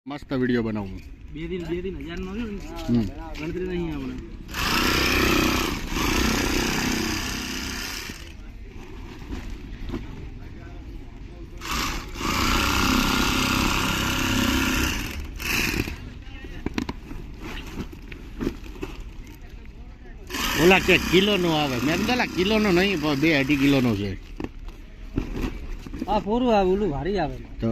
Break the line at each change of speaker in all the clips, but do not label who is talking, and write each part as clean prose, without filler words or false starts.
મસ્ત વિડિયો બનાવું.
બે દિન 1000 નો આવ્યો ને ગણતરી નહીં આપણે.
ઓલા કે કિલો નો આવે, મેં કીધું કિલો નો નહીં, 2-2.5 કિલો નો છે.
આ પૂરું આવે, ઓલું ભારી આવે
તો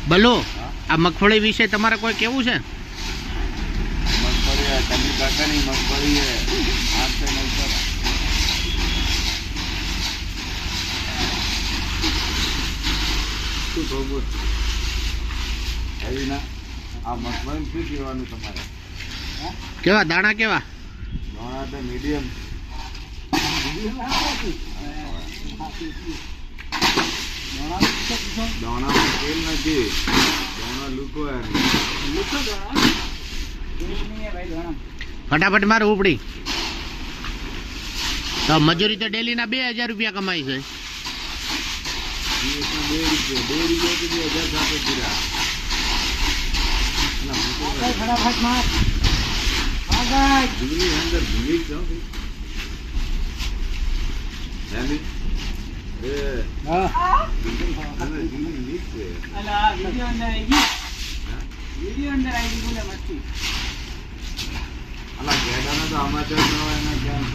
બોલો, આ મગફળી વિશે તમારે કોઈ કેવું છે?
મગફળી કમી કાકાની મગફળી આ મગફળી શું કહેવાનું તમારે?
કેવા દાણા કેવા?
દાણા તો મીડિયમ. દાણામાં તેલ નથી, દાણા લૂકો.
ફટાફટ મારે ઉપડી. તો મજૂરી તો ડેલી ના 2000 રૂપિયા કમાઈ છે.
2 રૂપિયા કે 2000 સાથે પૂરા. જૂની અંદર જૂની જ સમાચાર ન હોય એના ક્યાં